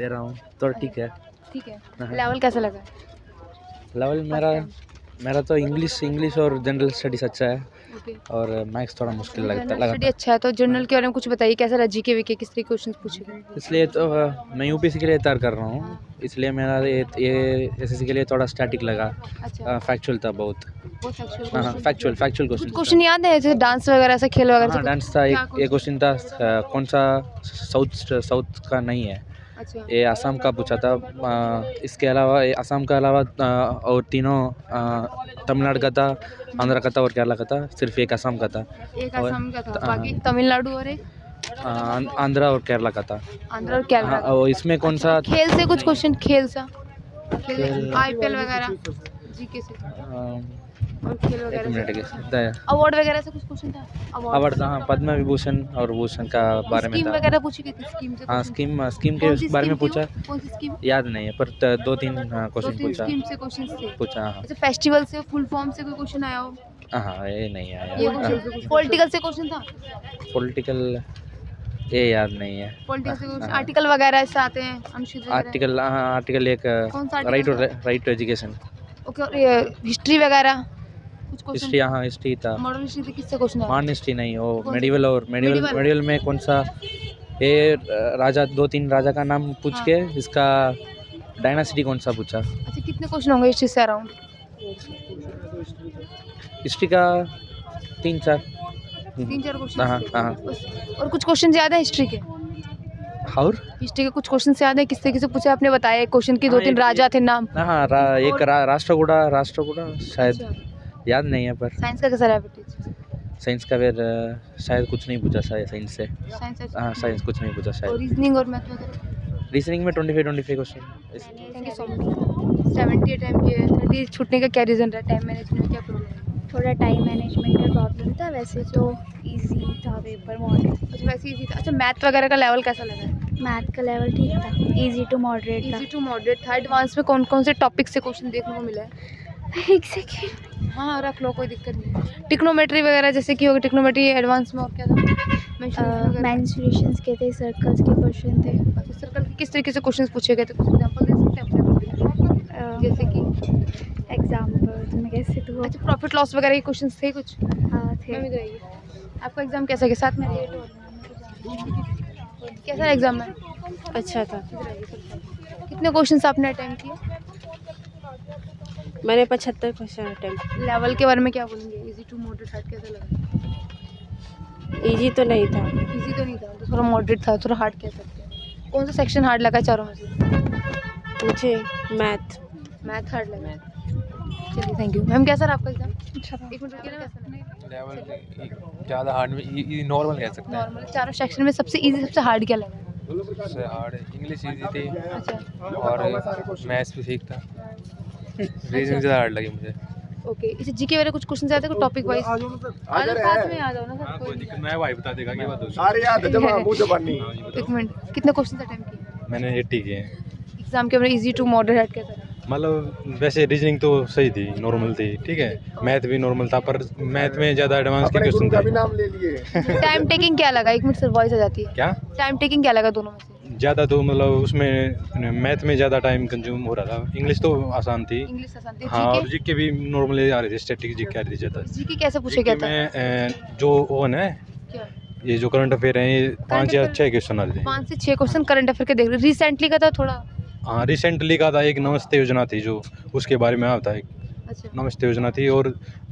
दे रहा हूँ तो ठीक है। ठीक है। हाँ। लेवल कैसा लगा? लेवल मेरा तो इंग्लिश और जनरल स्टडीज़ अच्छा है ओके। और मैथ्स थोड़ा मुश्किल जनरल लगा स्टडी था। अच्छा है, तो जनरल के बारे में कुछ बताइए, कैसा रहा जीके वीके, किस तरह के क्वेश्चन पूछे गए? इसलिए तो मैं यूपीएससी के लिए तैयार कर रहा हूँ, इसलिए मेरा ये एसएससी के लिए थोड़ा स्टैटिक लगा। अच्छा। फैक्चुअल था बहुत। बहुत फैक्चुअल हाँ, क्वेश्चन। फैक्चुअल कुछ क्वेश्चन क्वेश्चन याद है जैसे डांस वगैरह से, खेल वगैरह से? हाँ, कुछ? डांस था। क्या एक क्वेश्चन था कौन सा साउथ का नहीं है, अच्छा। ये असम का पूछा था। इसके अलावा ये असम के अलावा और तीनों तमिलनाडु का था, आंध्र का था और केरला का था। सिर्फ एक असम का था एक और असम का था, बाकी तमिलनाडु और एक आंध्र और केरला का था। आंध्र और केरला हाँ, का। और इसमें कौन अच्छा, सा खेल से कुछ क्वेश्चन? खेल सा, खेल आईपीएल वगैरह, जीके से और खेल एक वगैरह मिनट से। के अवार्ड वगैरह से कुछ क्वेश्चन था? अवार्ड था। हाँ, पद्म विभूषण और भूषण का बारे में स्कीम था। वगैरह पूछी गई थी? स्कीम से हाँ, क्वेश्चन? स्कीम के कौन सी बारे स्कीम में थी वो? पूछा, कौन सी स्कीम? याद नहीं है पर दो तीन दो क्वेश्चन तीन पूछा स्कीम से क्वेश्चन थे। पूछा। हाँ अच्छा, फेस्टिवल से, फुल फॉर्म से कोई क्वेश्चन आया हो? हाँ, ये नहीं आया। ये क्वेश्चन पॉलिटिकल से क्वेश्चन था? पॉलिटिकल ये याद नहीं है। पॉलिटिकल से क्वेश्चन, हाँ, आर्टिकल वगैरह से आते हैं, अनुच्छेद वगैरह? आर्टिकल। हाँ, आर्टिकल एक कौन सा article? Right to education. Okay. और ये हिस्ट्री वगैरह कुछ क्वेश्चन? हिस्ट्री, हाँ हिस्ट्री था। मॉडर्न हिस्ट्री से किससे क्वेश्चन आया? मॉडर्न हिस्ट्री नहीं, वो कौन सा? मेडिवल और Medieval? मेडिवल में कौन सा ये राजा, दो तीन राजा का नाम पूछ हाँ। के इसका डायनासिटी कौन सा पूछा। अच्छा, कितने क्वेश्चन होंगे हिस्ट्री से अराउंड? हिस्ट्री का 3-4। 3-4 क्वेश्चन हाँ थे। हाँ। और कुछ क्वेश्चन याद है हिस्ट्री के? और हिस्ट्री के कुछ क्वेश्चन याद है? किससे किससे पूछा आपने? बताया एक क्वेश्चन की हाँ, 2-3 राजा थे नाम। हाँ एक राष्ट्रकूटा शायद, याद नहीं है। पर साइंस का कैसा रहा बेटे? साइंस का फिर शायद कुछ नहीं पूछा साइंस से। साइंस अच्छा। हाँ, साइंस कुछ नहीं पूछा और शायद। रीजनिंग और मैथ वगैरह? रीजनिंग में 25 question. Thank you so much. 70 time के 30 छूटने का क्या रीज़न रहा? टाइम मैनेजमेंट में क्या प्रॉब्लम? थोड़ा टाइम मैनेजमेंट का प्रॉब्लम था, वैसे तो इजी था पेपर, मॉडरेट। अच्छा, वैसे इजी था। अच्छा, मैथ वगैरह का लेवल कैसा लगा है? मैथ का लेवल ठीक था, इजी टू मॉडरेट था। इजी टू मॉडरेट था। एडवांस में कौन कौन से टॉपिक से क्वेश्चन देखने को मिला है? एक सेकेंड। हाँ, रख लो, कोई दिक्कत नहीं। टिक्नोमेट्री वगैरह जैसे कि होगी टिक्नोमेट्री एडवांस में, और क्या था? मेंस्ट्रुएशंस के थे, सर्कल्स के क्वेश्चन थे। अच्छा, सर्कल के किस तरीके से क्वेश्चन पूछे गए थे? कुछ एग्जांपल दे सकते हैं अपने? जैसे कि एग्जाम्पल मैं कैसे दूँ? अच्छा, प्रॉफिट लॉस वगैरह के क्वेश्चन थे कुछ? हाँ थे। मैम इधर आइए। आपका एग्जाम कैसा गया? साथ में लेट हो कैसा एग्जाम में? अच्छा था। कितने क्वेश्चंस आपने अटेम्प्ट किए? मैंने 75 क्वेश्चन अटेम्प्ट। लेवल के बारे में क्या बोलेंगे? इजी टू मॉडरेट हार्ड कैसा लगा? इजी तो नहीं था। इजी तो नहीं था, तो थोड़ा मॉडरेट था, थोड़ा हार्ड कह सकते हैं। कौन सा सेक्शन हार्ड लगा चारों में से? मुझे मैथ मैथ हार्ड लगा। चलिए, थैंक यू। मैम कैसा रहा आपका एग्जाम? अच्छा था। एक मिनट रुकिए ना, कैसा लगा? लेवल ज़्यादा हार्ड में नॉर्मल कह सकते हैं। नॉर्मल। चारों सेक्शन में सबसे इजी, सबसे हार्ड क्या लगा? सबसे हार्ड इंग्लिश इजी थी अच्छा। और मैथ्स भी ठीक था। रीजनिंग ज़्यादा हार्ड लगी मुझे। ओके। इसे जीके वाले कुछ क्वेश्चन आते हैं टॉपिक वाइज? आ जाओ, साथ में आ जाओ ना सर। कोई दिक्कत मैं भाई बता देगा क्या बात होगी। सारे याद है, जमा मुंह जबानी। एक मिनट, कितने क्वेश्चन अटेम्प्ट किए? मैंने 80 किए हैं। एग्जाम के अंदर इजी टू मॉडरेट कैसा रहा? मतलब वैसे रीजनिंग तो सही थी, नॉर्मल थी, ठीक है। मैथ भी नॉर्मल था पर मैथ में ज़्यादा एडवांस के अपने गुरु क्वेश्चन का भी थे। नाम ले लिए। टाइम टेकिंग क्या लगा? एक मिनट सर, वॉइस आ जाती है। क्या टाइम टेकिंग क्या लगा दोनों में से? ज़्यादा तो मतलब उसमें मैथ में ज़्यादा टाइम कंज्यूम हो रहा था। इंग्लिश तो आसान थी। इंग्लिश आसान थी। हाँ, और जीके? जीके भी नॉर्मली आ रही थी, स्टैटिक जीके आ रही थी ज़्यादा। जीके कैसे पूछे गया था? में जो वो है क्या? ये जो करंट अफेयर हैं, ये 5 या affair? 6 क्वेश्चन आ रहे थे। 5 से 6 क्वेश्चन करंट अफेयर के देख रहे। रिसेंटली का था थोड़ा? हाँ, रिसेंटली का था। एक नमस्ते योजना थी जो, उसके बारे में आता है। अच्छा। नमस्ते योजना थी और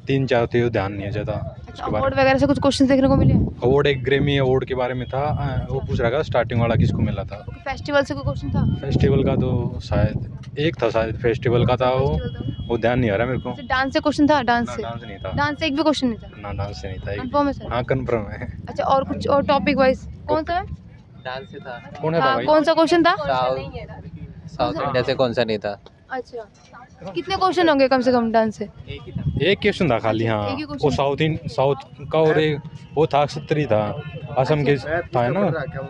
3-4 थे, वो ध्यान नहीं है ज़्यादा अच्छा, उसके बारे अवार्ड वगैरह से कुछ क्वेश्चन देखने को मिले? में। अवार्ड एक ग्रेमी अवार्ड के बारे में था। वो पूछ रहा था स्टार्टिंग वाला किसको मिला था। ओके। फेस्टिवल से कोई क्वेश्चन था? फेस्टिवल का तो शायद एक था, शायद फेस्टिवल का था वो ध्यान नहीं आ रहा मेरे को। डांस से क्वेश्चन था? डांस ना, से? डांस नहीं था। डांस से एक भी क्वेश्चन नहीं था? ना, डांस से नहीं था। कंफर्म है सर? हाँ, कन्फर्म है। अच्छा, और कुछ और टॉपिक वाइज कौन सा है? डांस से था। कौन है था भाई? कौन सा क्वेश्चन था? साउथ इंडिया से कौन सा नहीं था? अच्छा, कितने क्वेश्चन होंगे कम से कम डांस से? एक क्वेश्चन था खाली। हाँ, एक ही question वो साउथ का और एक वो था 70 था असम के था, है ना।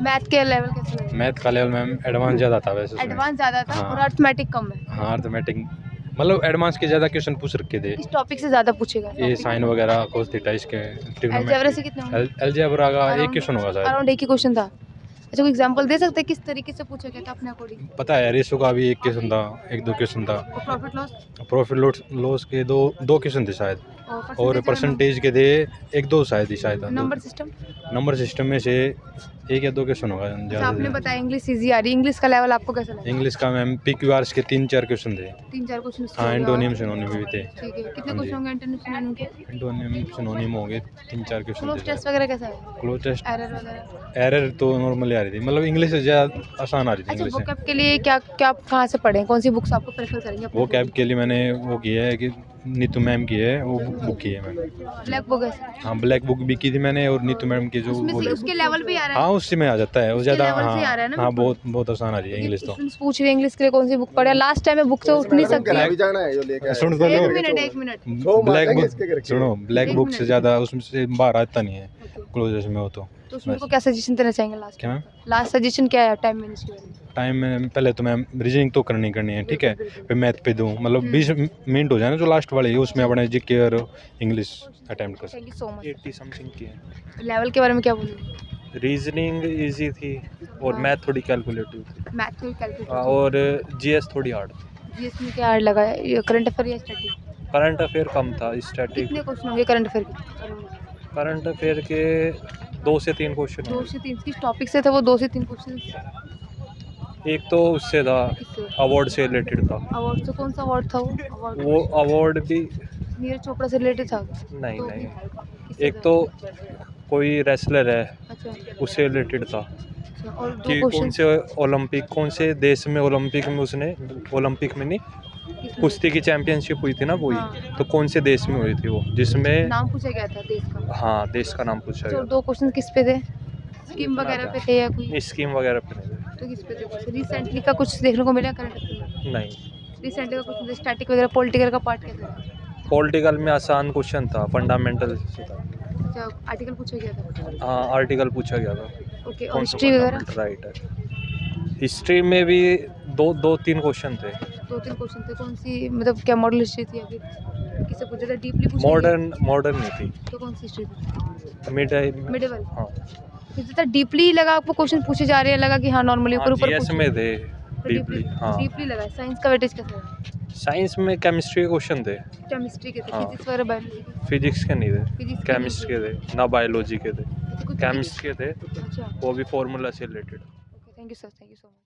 मैथ के लेवल कैसे लगे? मैथ का लेवल मैम एडवांस ज़्यादा था वैसे उसमें। एडवांस ज़्यादा था हाँ। और अर्थमेटिक कम है। हाँ, अर्थमेटिक मतलब एडवांस के ज़्यादा क्वेश्चन पूछ रखे थे। इस टॉपिक से ज़्यादा पूछेगा? ये साइन वगैरह कोस थीटा इसके अलजेब्रा से कितने होंगे? अलजेब्रा का एक क्वेश्चन होगा शायद। अराउंड एक ही क्वेश्चन था। अच्छा, कोई एग्जांपल दे सकते हैं किस तरीके से पूछा गया था अपने अकॉर्डिंग? पता है रेशो का भी एक क्वेश्चन था, एक दो क्वेश्चन था। और प्रॉफिट लॉस प्रॉफिट लॉस के दो क्वेश्चन थे शायद, और परसेंटेज के थे एक दो शायद ही शायद। Number system? नंबर सिस्टम में से एक या दो क्वेश्चन होगा अच्छा, ज़्यादा आपने से बताया इंग्लिश इजी आ रही है, इंग्लिश का लेवल आपको कैसा लगा? इंग्लिश का मैम PQRs के 3-4 क्वेश्चन थे। 3-4 क्वेश्चन? हाँ, एंटोनियम सिनोनिम भी थे। ठीक है, कितने हाँ क्वेश्चन जी। होंगे इंटरनेशनल के? एंटोनिम सिनोनिम हो गए 3-4 क्वेश्चन क्लोज थे। टेस्ट वगैरह कैसा है? क्लोज टेस्ट एरर वगैरह? एरर तो नॉर्मली आ रही थी, मतलब इंग्लिश से ज़्यादा आसान आ रही थी अच्छा, इंग्लिश से। वोकैब के लिए क्या क्या कहाँ से पढ़ें, कौन सी बुक्स आपको प्रेफर करेंगे? वो कैब के लिए मैंने वो किया है कि नीतू मैम की है, वो बुक की है मैंने। ब्लैक बुक है? हाँ, ब्लैक बुक भी की थी मैंने, और नीतू मैम की जो उसमें वो से उसके लेवल भी आ रहा है? हाँ उससे में आ जाता है वो उसके ज़्यादा। level से आ रहा है ना हाँ, बिल्कुल? बहुत आसान आ रही है इंग्लिश तो। स्टूडेंट्स पूछ रहे हैं इंग्लिश के लिए कौन सी बुक पढ़े, लास्ट टाइम में बुक से उठ नहीं सकती। भी जाना है जो लेके आए। सुन तो लो। एक मिनट ब्लैक मारेंगे बुक इसके करके। सुनो, ब्लैक एक बुक मिनट। से ज़्यादा उसमें से बाहर आता नहीं है क्लोजेस में हो तो उसमें को क्या सजेशन देना चाहेंगे लास्ट? क्या मैम? लास्ट सजेशन क्या है टाइम मैनेज के बारे में? टाइम में पहले तो मैम रीजनिंग तो करनी है, ठीक है, फिर मैथ पे दूँ, मतलब 20 मिनट हो जाए ना जो लास्ट वाले, उसमें अपने GK और इंग्लिश अटेम्प्ट कर thank you so much. 80 something की है। लेवल के बारे में क्या बोलूँ? रीजनिंग इजी थी और हाँ। मैथ थोड़ी कैलकुलेटिव थी, मैथ को कैलकुलेट और GS थोड़ी हार्ड। जीएस में क्या हार्ड लगा है? ये करंट अफेयर या स्टैटिक? करंट अफेयर कम था, स्टैटिक। कितने क्वेश्चन होंगे करंट अफेयर के? करंट अफेयर के 2 से 3 क्वेश्चन 2 हैं। से 3 किस टॉपिक से थे वो? 2 से 3 क्वेश्चन एक तो उससे था, किससे? अवार्ड से रिलेटेड था। अवार्ड से? कौन सा अवार्ड था वो? अवार्ड वो अवार्ड भी नीरज चोपड़ा से रिलेटेड था? नहीं तो नहीं, किससे एक था? तो कोई रेसलर है अच्छा उससे रिलेटेड था अच्छा, और 2 कि कौन क्वेश्चन से ओलंपिक, कौन से देश में ओलंपिक में उसने, ओलंपिक में नहीं, कुश्ती की चैंपियनशिप हुई थी ना वही, हाँ। तो कौन से देश में हुई थी वो, जिसमें नाम पूछा गया था देश का? हाँ देश का नाम पूछा तो गया। 2 क्वेश्चन किस पे थे? स्कीम वगैरह पे थे या कोई? स्कीम वगैरह पे नहीं थे। तो किस पे थे? रिसेंटली का कुछ देखने को मिला करंट अफेयर? नहीं, रिसेंटली का कुछ स्टैटिक वगैरह पॉलिटिकल का पार्ट कैसा था? पॉलिटिकल में आसान क्वेश्चन था, फंडामेंटल से था। अच्छा, आर्टिकल पूछा गया था? हाँ, आर्टिकल पूछा गया था। ओके, और कौन सा हिस्ट्री वगैरह? fundamental राइट है। हिस्ट्री में भी 2-3 क्वेश्चन थे। 2-3 क्वेश्चन थे। कौन सी, मतलब क्या मॉडल हिस्ट्री थी या फिर किससे पूछा था? डीपली पूछा? मॉडर्न नहीं थी, तो कौन सी हिस्ट्री थी? मिडिवल। मिडिवल? हाँ, कितना डीपली लगा आपको? क्वेश्चन पूछे जा रहे हैं, लगा कि हाँ नॉर्मली ऊपर ऊपर GS में थे डीपली। हाँ, डीपली लगा। साइंस का वेटेज कैसा है? साइंस में केमिस्ट्री के क्वेश्चन थे, केमिस्ट्री के थे? हाँ। फिजिक्स वगैरह बायोलॉजी के? फिजिक्स के नहीं थे, फिजिक्स केमिस्ट्री के थे, ना बायोलॉजी के थे। अच्छा, कुछ केमिस्ट्री के थे, अच्छा, वो भी फॉर्मूला से related. Okay, thank you sir, thank you so much.